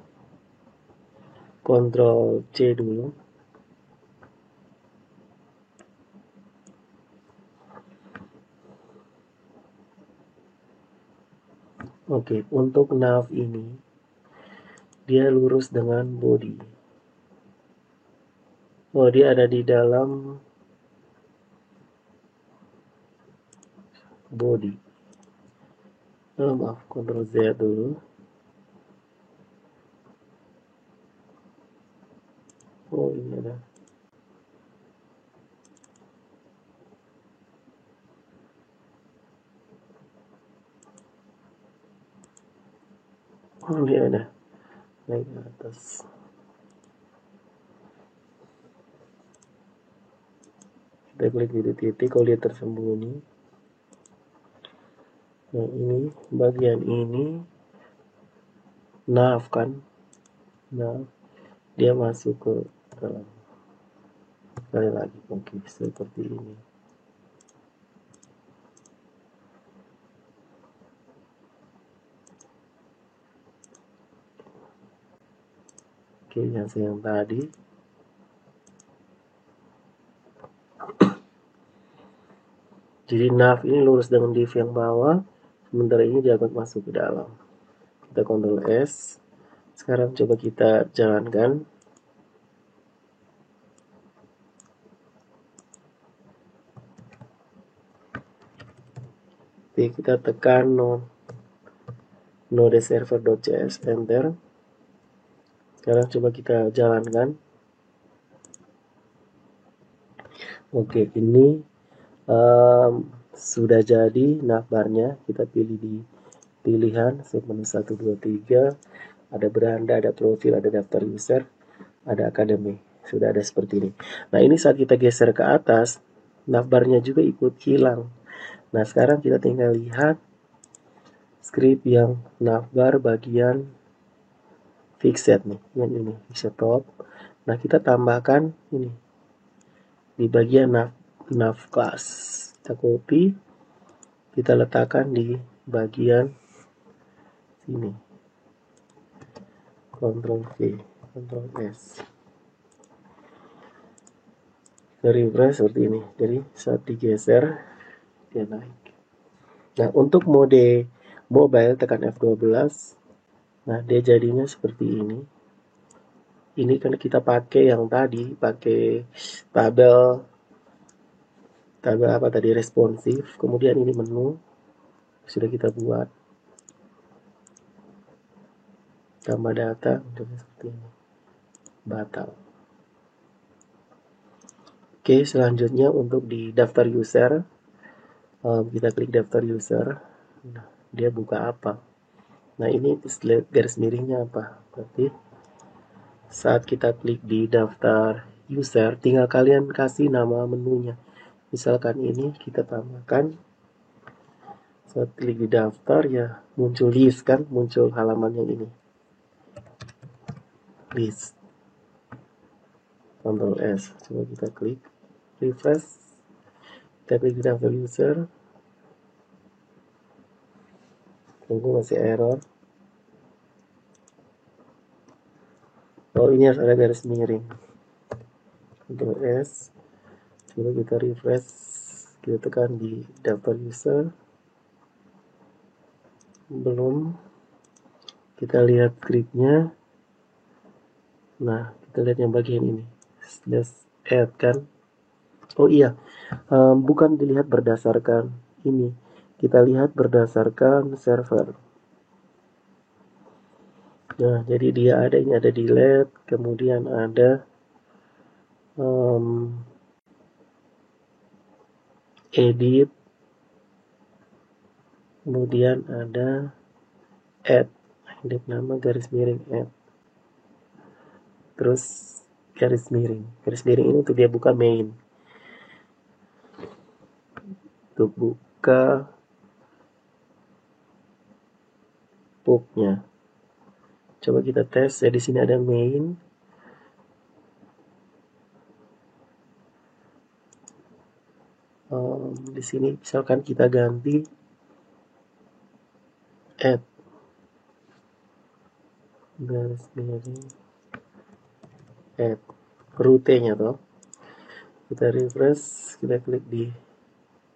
Ctrl C dulu. Oke, untuk nav ini dia lurus dengan body. Oh, dia ada di dalam body. Maaf, Ctrl Z dulu. Oh, ini ada. Oh, dia ada. Naik ke atas. Kita klik di titik, kalau dia tersembunyi. Nah, ini bagian ini nav kan. Nah, dia masuk ke dalam. Sekali lagi, oke, seperti ini. Oke, yang tadi. Jadi nav ini lurus dengan div yang bawah, sementara ini dia akan masuk ke dalam. Kita Ctrl S. Sekarang coba kita jalankan. Oke, kita tekan node server.cs, enter. Sekarang coba kita jalankan. Oke, ini sudah jadi navbarnya. Kita pilih di pilihan menu 1, 2, 3. Ada beranda, ada profil, ada daftar user, ada akademi. Sudah ada seperti ini. Nah, ini saat kita geser ke atas, navbarnya juga ikut hilang. Nah, sekarang kita tinggal lihat script yang navbar bagian fixed nih, yang ini fixed top. Nah, kita tambahkan ini di bagian nav class. Kita copy, kita letakkan di bagian sini. Ctrl V, Ctrl S. Kita refresh seperti ini. Jadi saat digeser dia naik. Nah, untuk mode mobile tekan F12. Nah, dia jadinya seperti ini. Ini kan kita pakai yang tadi, pakai tabel apa tadi, responsif. Kemudian ini menu sudah kita buat, tambah data seperti ini, batal. Oke, selanjutnya untuk di daftar user, kita klik daftar user. Nah, dia buka apa? Nah, ini garis miringnya apa? Berarti saat kita klik di daftar user, tinggal kalian kasih nama menunya. Misalkan ini kita tambahkan. Saat klik di daftar, ya muncul list kan, muncul halaman yang ini. List. Ctrl S. Coba kita klik. Refresh. Kita klik di daftar user. Tunggu, masih error. Oh, ini harus ada garis miring. Ctrl S. Coba kita refresh. Kita tekan di daftar user. Belum. Kita lihat scriptnya. Nah, kita lihat yang bagian ini. Slash add kan. Oh iya, bukan dilihat berdasarkan ini. Kita lihat berdasarkan server. Nah, jadi dia ada, ini ada delete, kemudian ada edit, kemudian ada add, edit nama garis miring add, terus garis miring ini untuk dia buka main, untuk buka booknya. Coba kita tes ya, di sini ada main. Di sini misalkan kita ganti add garis miring add rute-nya toh. Kita refresh, kita klik di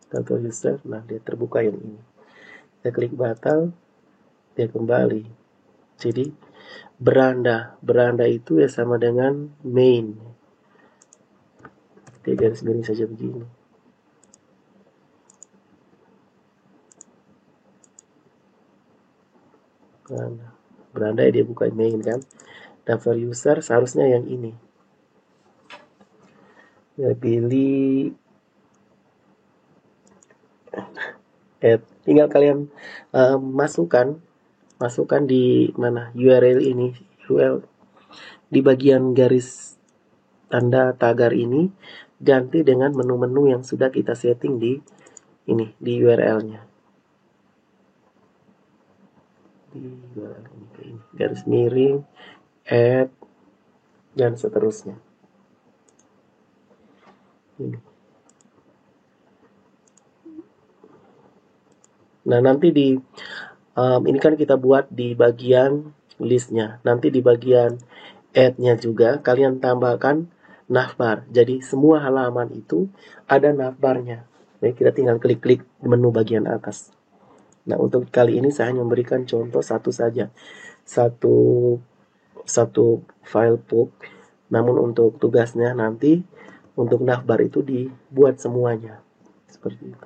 data user, nah dia terbuka yang ini. Kita klik batal, dia kembali. Jadi beranda itu ya sama dengan main. Dia garis miring saja begini. Beranda ya dia buka main kan. Daftar user seharusnya yang ini. Ya, pilih add. Tinggal kalian masukkan di mana URL ini, URL di bagian garis tanda tagar ini, ganti dengan menu-menu yang sudah kita setting di ini, di URL-nya. Di URL ini, garis miring, add, dan seterusnya. Ini. Nah, nanti di ini kan kita buat di bagian listnya. Nanti di bagian add-nya juga kalian tambahkan navbar. Jadi semua halaman itu ada navbarnya. Jadi kita tinggal klik-klik menu bagian atas. Nah, untuk kali ini saya hanya memberikan contoh satu saja. Satu file PUB. Namun untuk tugasnya nanti untuk navbar itu dibuat semuanya. Seperti itu.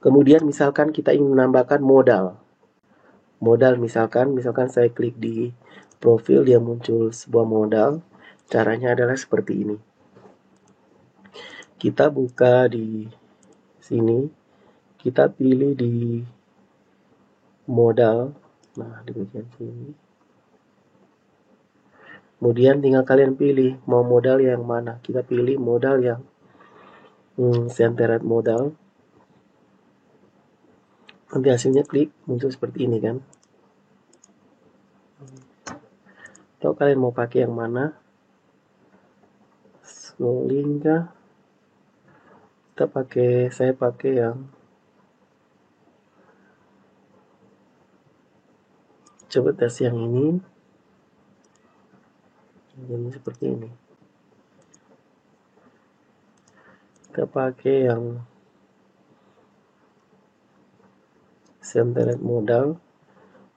Kemudian misalkan kita ingin menambahkan modal. Modal misalkan saya klik di profil, dia muncul sebuah modal. Caranya adalah seperti ini. Kita buka di sini, kita pilih di modal. Nah, di bagian sini. Kemudian tinggal kalian pilih mau modal yang mana. Kita pilih modal yang centered modal. Nanti hasilnya klik muncul seperti ini kan. Atau kalian mau pakai yang mana? Scrolling kah? Saya pakai yang coba tes yang ini. Jadi seperti ini. Kita pakai yang centered modal.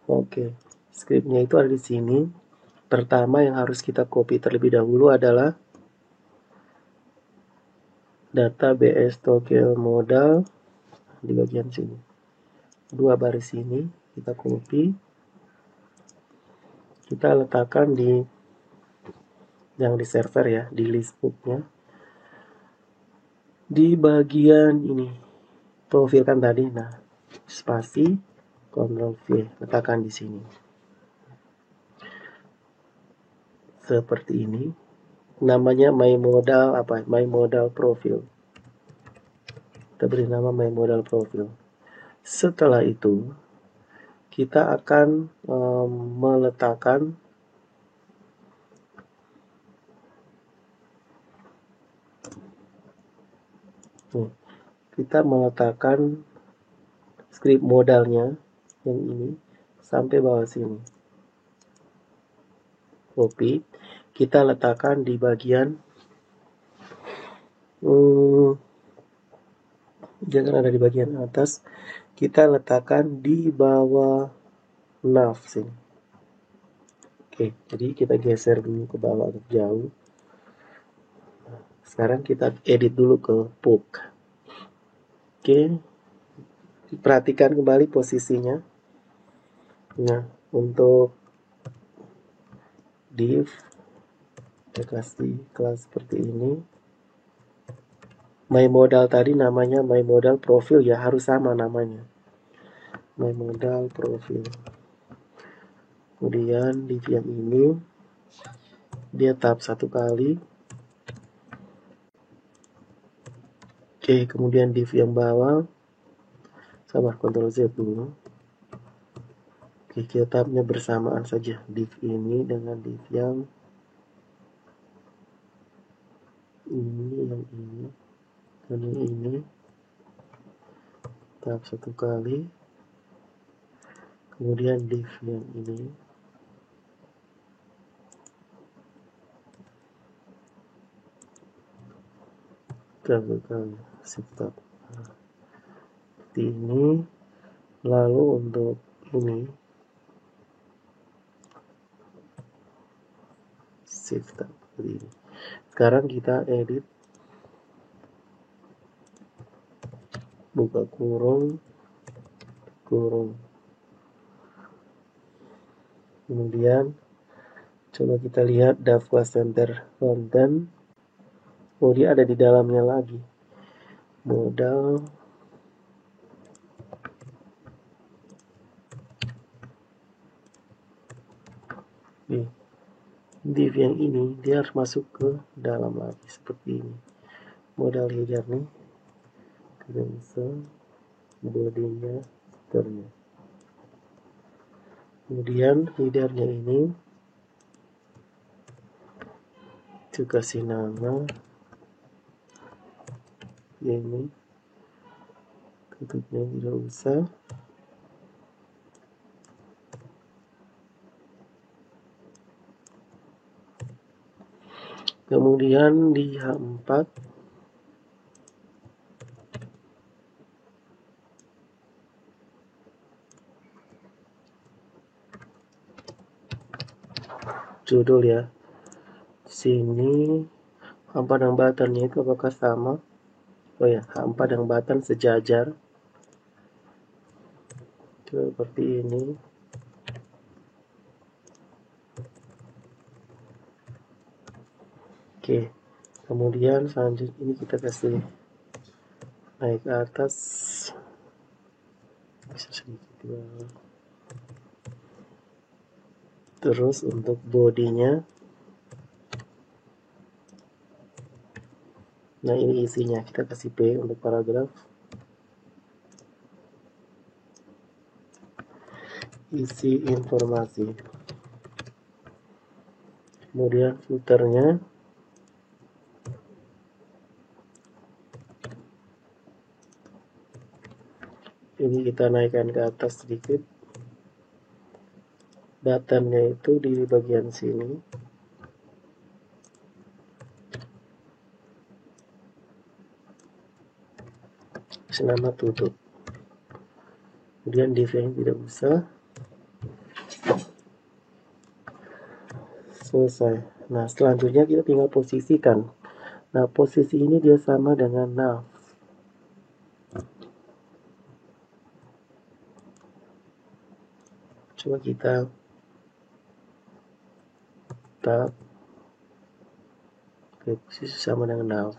Oke, scriptnya itu ada di sini. Pertama yang harus kita copy terlebih dahulu adalah data BS toggle modal di bagian sini. 2 baris ini kita copy. Kita letakkan di yang di server ya, di list booknya. Di bagian ini profil kan tadi, nah spasi Ctrl V letakkan di sini. Seperti ini. Namanya my modal my modal profil. Kita beri nama my modal profil. Setelah itu kita akan meletakkan script modalnya yang ini sampai bawah sini. Copy, kita letakkan di bagian jangan ada di bagian atas, kita letakkan di bawah nav sini. Oke, jadi kita geser dulu ke bawah agak jauh. Sekarang kita edit dulu ke PUB. Oke, perhatikan kembali posisinya. Nah, untuk div kita kasih kelas seperti ini. My modal tadi namanya my modal profil ya, harus sama namanya. My modal profil. Kemudian div yang ini dia tap 1 kali. Oke, kemudian div yang bawah, sabar, Ctrl Z dulu. Oke, kita tabnya bersamaan saja, div ini dengan div yang ini, yang ini, dan yang ini. Tab 1 kali. Kemudian div yang ini. Satu kali, shift tab. Seperti ini. Lalu untuk ini, shift tab seperti ini. Sekarang kita edit, buka kurung, kemudian coba kita lihat Dav Class Center Content. Oh, dia ada di dalamnya lagi. Modal. Nih, div yang ini dia harus masuk ke dalam lagi seperti ini. Modal header nih, kita bisa bodinya, footernya. Kemudian headernya ini kita kasih nama ini, tutupnya tidak usah. Kemudian di H4 judul ya. Sini H4 dan buttonnya itu apakah sama? Oh ya, H4 dan button sejajar. Seperti ini. Oke. Kemudian selanjutnya ini kita kasih naik ke atas. Bisa sedikit di bawah. Terus untuk bodinya, nah ini isinya, kita kasih P untuk paragraf. Isi informasi. Kemudian footernya ini kita naikkan ke atas sedikit. Buttonnya itu di bagian sini. Nama tutup. Kemudian div yang tidak usah. Selesai. Nah, selanjutnya kita tinggal posisikan. Nah, posisi ini dia sama dengan nav. Coba kita tab. Oke, posisi sama dengan nav.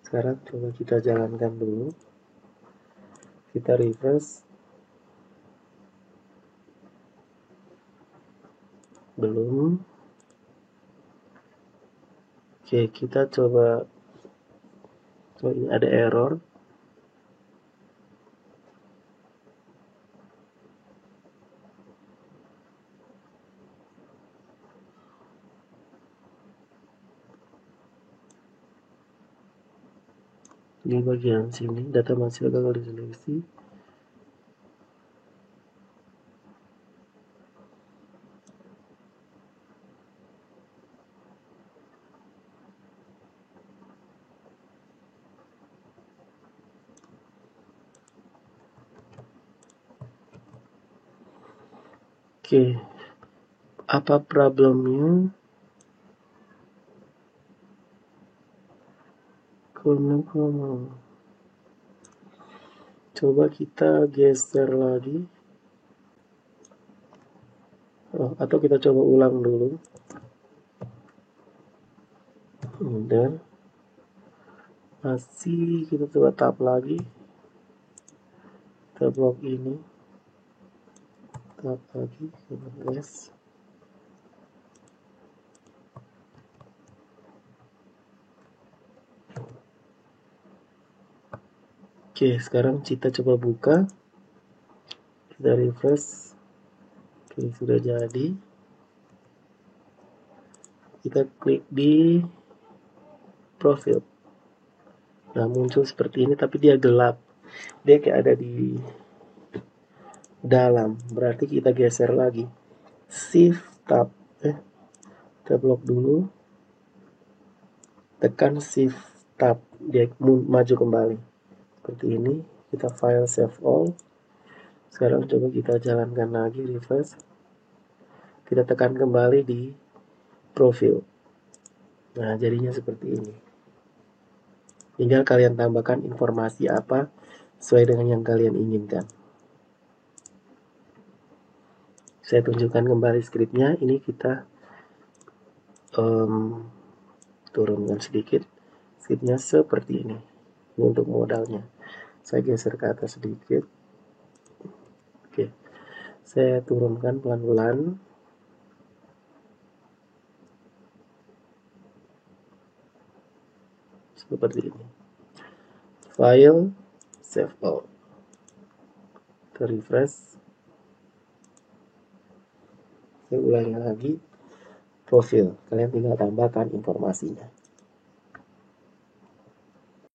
Sekarang coba kita jalankan dulu. Kita refresh. Belum. Oke, kita coba. So, ini ada error. Di bagian sini data masih gagal diseleksi. Oke, apa problemnya? Coba kita geser lagi. atau kita coba ulang dulu. Dan masih kita coba tap lagi, kita blok ini, tap lagi, yes. Oke, sekarang kita coba buka, kita refresh. Oke, sudah jadi. Kita klik di profil. Nah, muncul seperti ini, tapi dia gelap. Dia kayak ada di dalam. Berarti kita geser lagi. Shift tab. Kita blok dulu. Tekan Shift tab. Dia maju kembali. Seperti ini. Kita file save all. Sekarang coba kita jalankan lagi, refresh. Kita tekan kembali di profil. Nah, jadinya seperti ini. Tinggal kalian tambahkan informasi apa sesuai dengan yang kalian inginkan. Saya tunjukkan kembali skripnya. Ini kita turunkan sedikit. Skripnya seperti ini. Ini untuk modalnya. Saya geser ke atas sedikit. Oke. Saya turunkan pelan-pelan. Seperti ini. File, save all. Kita refresh. Saya ulangi lagi. Profil. Kalian tinggal tambahkan informasinya.